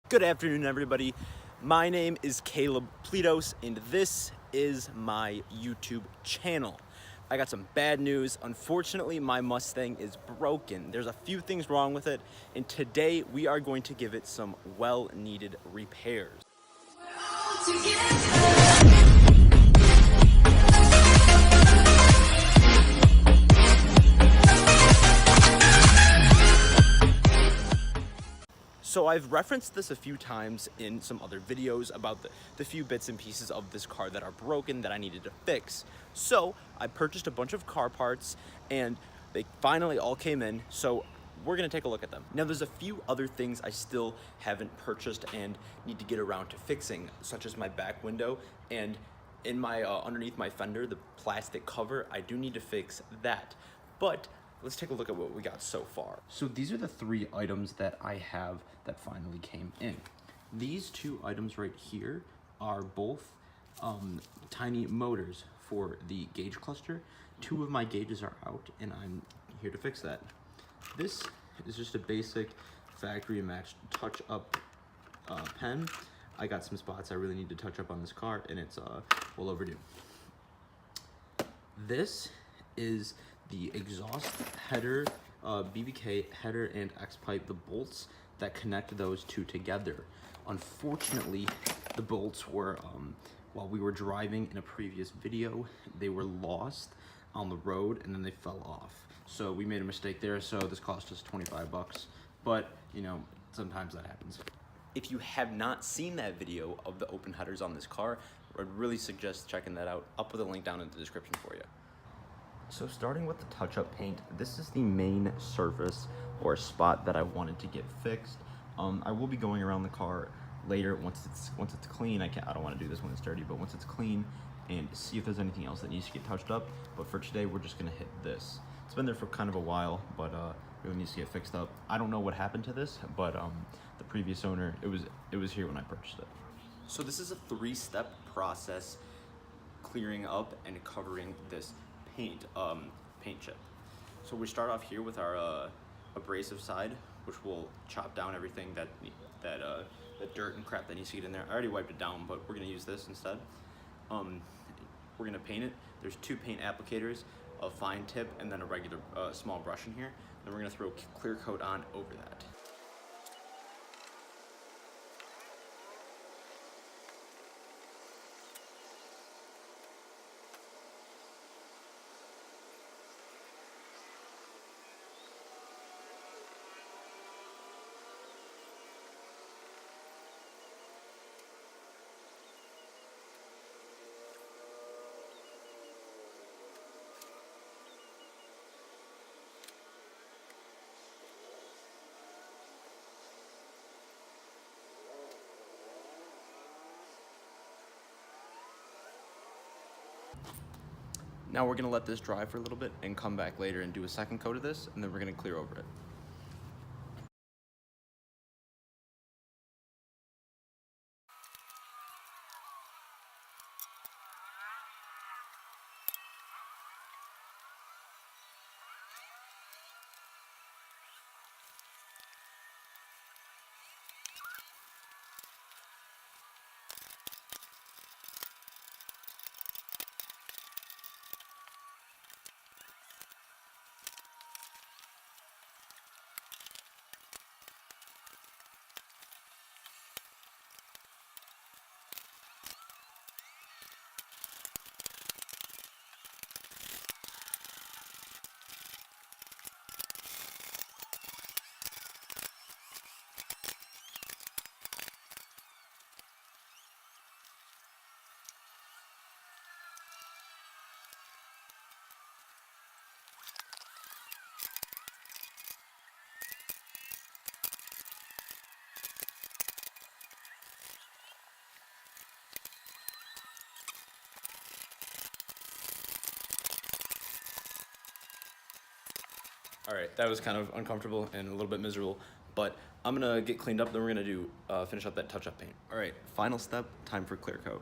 Good afternoon, everybody. My name is Cayleb Pletos, and this is my YouTube channel. I got some bad news. Unfortunately, my Mustang is broken. There's a few things wrong with it, and today we are going to give it some well-needed repairs. So I've referenced this a few times in some other videos about the few bits and pieces of this car that are broken that I needed to fix. So I purchased a bunch of car parts and they finally all came in, so we're gonna take a look at them. Now there's a few other things I still haven't purchased and need to get around to fixing, such as my back window and in my underneath my fender, the plastic cover. I do need to fix that, but let's take a look at what we got so far. So these are the three items that I have that finally came in. These two items right here are both tiny motors for the gauge cluster. Two of my gauges are out and I'm here to fix that. This is just a basic factory matched touch up pen. I got some spots I really need to touch up on this car and it's well overdue. This is the exhaust header, BBK header and X-pipe, the bolts that connect those two together. Unfortunately, the bolts were, while we were driving in a previous video, they were lost on the road and then they fell off. So we made a mistake there, so this cost us 25 bucks. But, you know, sometimes that happens. If you have not seen that video of the open headers on this car, I'd really suggest checking that out. I'll put a link down in the description for you. So starting with the touch-up paint, this is the main surface or spot that I wanted to get fixed. I will be going around the car later once it's clean. I don't want to do this when it's dirty, but once it's clean and see if there's anything else that needs to get touched up. But for today, we're just gonna hit this. It's been there for kind of a while, but really needs to get fixed up. I don't know what happened to this, but the previous owner, it was here when I purchased it. So this is a 3-step process, clearing up and covering this paint chip. So we start off here with our abrasive side, which will chop down everything that dirt and crap that needs to get in there. I already wiped it down, but we're gonna use this instead. We're gonna paint it. There's 2 paint applicators, a fine tip and then a regular small brush in here. Then we're gonna throw clear coat on over that. Now we're gonna let this dry for a little bit and come back later and do a second coat of this, and then we're gonna clear over it. All right, that was kind of uncomfortable and a little bit miserable, but I'm gonna get cleaned up, then we're gonna do finish up that touch-up paint. All right, final step, time for clear coat.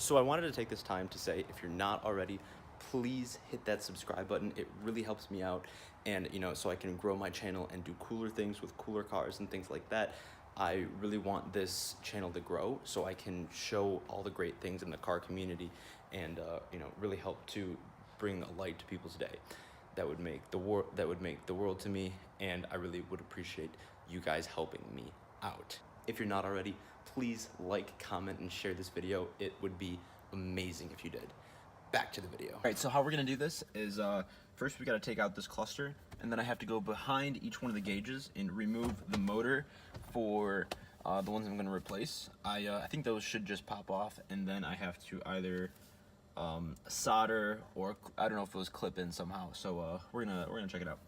So I wanted to take this time to say, if you're not already, please hit that subscribe button. It really helps me out, and so I can grow my channel and do cooler things with cooler cars and things like that. I really want this channel to grow so I can show all the great things in the car community and really help to bring a light to people's day. That would make the world to me, and I really would appreciate you guys helping me out. If you're not already, please like, comment, and share this video. It would be amazing if you did. Back to the video. All right, so how we're gonna do this is first we gotta take out this cluster, and then I have to go behind each one of the gauges and remove the motor for the ones I'm gonna replace. I think those should just pop off, and then I have to either solder or I don't know if those clip in somehow. So we're gonna check it out.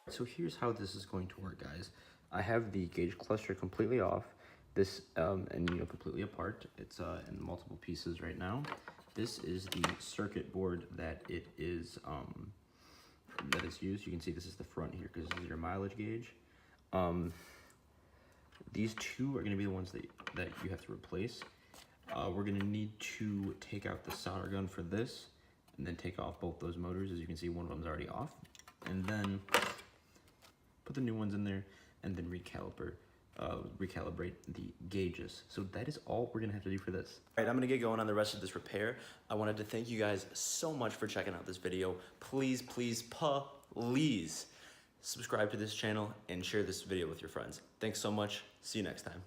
So here's how this is going to work, guys. I have the gauge cluster completely off, this and completely apart. It's in multiple pieces right now. This is the circuit board that it is used. You can see this is the front here because this is your mileage gauge. These two are going to be the ones that you have to replace. We're going to need to take out the solder gun for this, and then take off both those motors. As you can see, one of them's already off, and then put the new ones in there, and then recalibrate the gauges. So that is all we're gonna have to do for this. All right, I'm gonna get going on the rest of this repair. I wanted to thank you guys so much for checking out this video. Please, please, please subscribe to this channel and share this video with your friends. Thanks so much. See you next time.